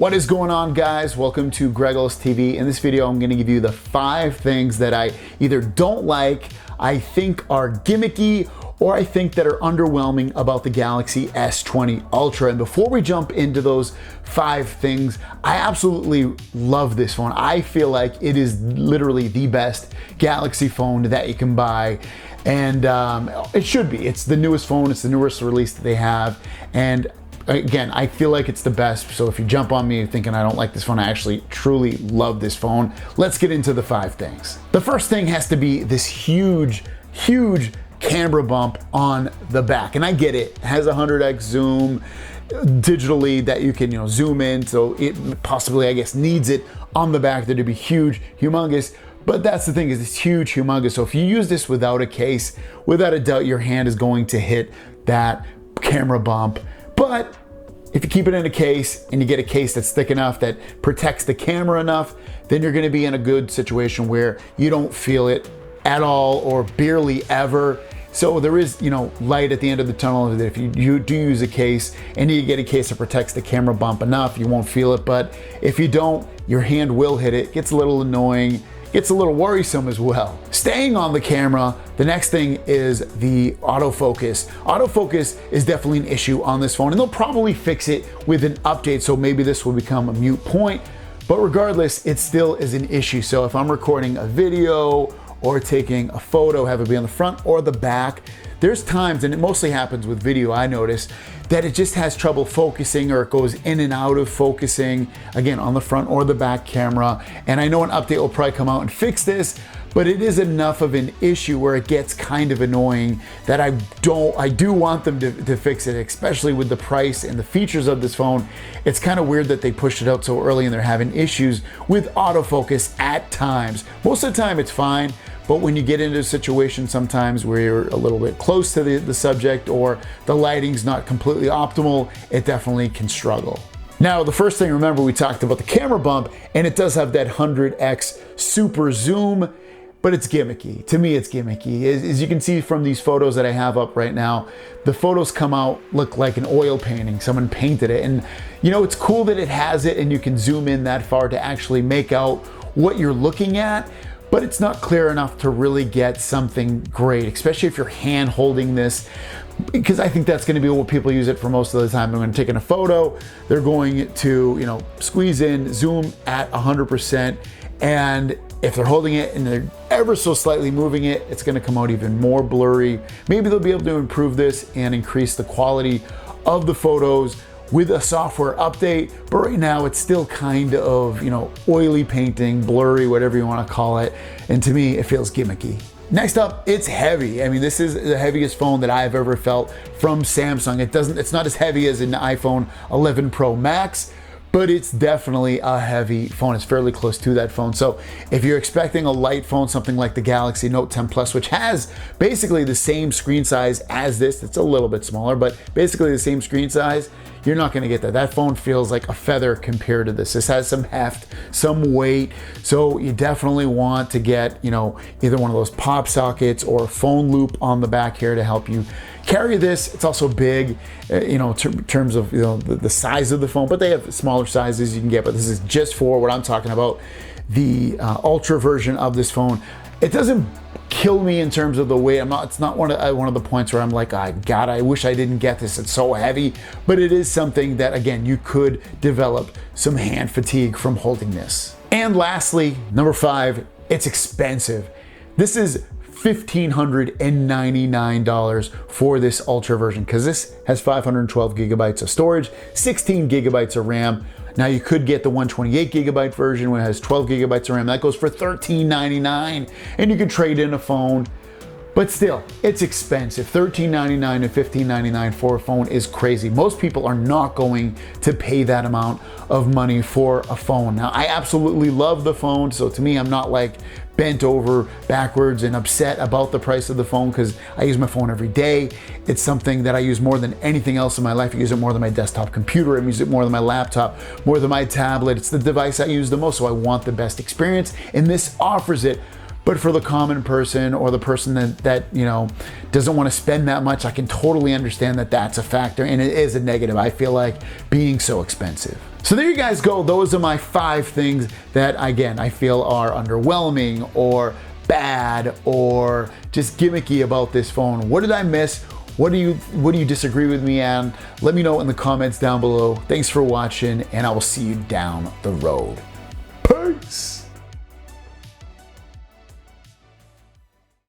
What is going on, guys? Welcome to Greggles TV. In this video, I'm gonna give you the 5 things that I either don't like, I think are gimmicky, or I think that are underwhelming about the Galaxy S20 Ultra. And before we jump into those 5 things, I absolutely love this phone. I feel like it is literally the best Galaxy phone that you can buy. And it should be. It's the newest phone, it's the newest release that they have. And again, I feel like it's the best. So if you jump on me thinking I don't like this phone, I actually truly love this phone. Let's get into the 5 things. The first thing has to be this huge camera bump on the back. And I get it. It has a 100x zoom digitally that you can, zoom in. So it possibly, I guess, needs it on the back there to be huge, humongous. But that's the thing, is it's huge, humongous. So if you use this without a case, without a doubt, your hand is going to hit that camera bump. But if you keep it in a case and you get a case that's thick enough that protects the camera enough, then you're gonna be in a good situation where you don't feel it at all or barely ever. So there is, light at the end of the tunnel. If you do use a case and you get a case that protects the camera bump enough, you won't feel it. But if you don't, your hand will hit it. It gets a little annoying. It's a little worrisome as well. Staying on the camera, the next thing is the autofocus. Autofocus is definitely an issue on this phone, and they'll probably fix it with an update, so maybe this will become a moot point. But regardless, it still is an issue. So if I'm recording a video or taking a photo, have it be on the front or the back, there's times, and it mostly happens with video, I notice, that it just has trouble focusing, or it goes in and out of focusing, again, on the front or the back camera. And I know an update will probably come out and fix this, but it is enough of an issue where it gets kind of annoying that I do want them to fix it, especially with the price and the features of this phone. It's kind of weird that they pushed it out so early and they're having issues with autofocus at times. Most of the time it's fine, but when you get into a situation sometimes where you're a little bit close to the subject or the lighting's not completely optimal, it definitely can struggle. Now, the first thing, remember, we talked about the camera bump, and it does have that 100x super zoom, but it's gimmicky. To me, it's gimmicky. As you can see from these photos that I have up right now, the photos come out, look like an oil painting. Someone painted it. And it's cool that it has it and you can zoom in that far to actually make out what you're looking at, but it's not clear enough to really get something great, especially if you're hand holding this, because I think that's gonna be what people use it for most of the time. They're gonna take in a photo, they're going to, squeeze in, zoom at 100%, and if they're holding it and they're ever so slightly moving it, it's gonna come out even more blurry. Maybe they'll be able to improve this and increase the quality of the photos with a software update, but right now it's still kind of, oily painting, blurry, whatever you wanna call it. And to me, it feels gimmicky. Next up, it's heavy. I mean, this is the heaviest phone that I've ever felt from Samsung. It's not as heavy as an iPhone 11 Pro Max, but it's definitely a heavy phone. It's fairly close to that phone. So if you're expecting a light phone, something like the Galaxy Note 10 Plus, which has basically the same screen size as this, it's a little bit smaller, but basically the same screen size, you're not gonna get that. That phone feels like a feather compared to this. This has some heft, some weight. So you definitely want to get, either one of those pop sockets or a phone loop on the back here to help you carry this. It's also big, in terms of the size of the phone, but they have smaller sizes you can get, but this is just for what I'm talking about, the Ultra version of this phone. It doesn't kill me in terms of the weight. It's not one of the points where I'm like, God, I wish I didn't get this. It's so heavy, but it is something that, again, you could develop some hand fatigue from holding this. And lastly, number 5, it's expensive. This is $1,599 for this Ultra version, because this has 512 gigabytes of storage, 16 gigabytes of RAM. Now you could get the 128 gigabyte version when it has 12 gigabytes of RAM. That goes for $13.99, and you can trade in a phone. But still, it's expensive. $13.99 to $15.99 for a phone is crazy. Most people are not going to pay that amount of money for a phone. Now, I absolutely love the phone, so to me, I'm not like bent over backwards and upset about the price of the phone, because I use my phone every day. It's something that I use more than anything else in my life. I use it more than my desktop computer. I use it more than my laptop, more than my tablet. It's the device I use the most, so I want the best experience, and this offers it. But for the common person or the person that doesn't want to spend that much, I can totally understand that that's a factor, and it is a negative. I feel like being so expensive. So there you guys go. Those are my 5 things that, again, I feel are underwhelming or bad or just gimmicky about this phone. What did I miss? What do you disagree with me on? Let me know in the comments down below. Thanks for watching, and I will see you down the road. Peace.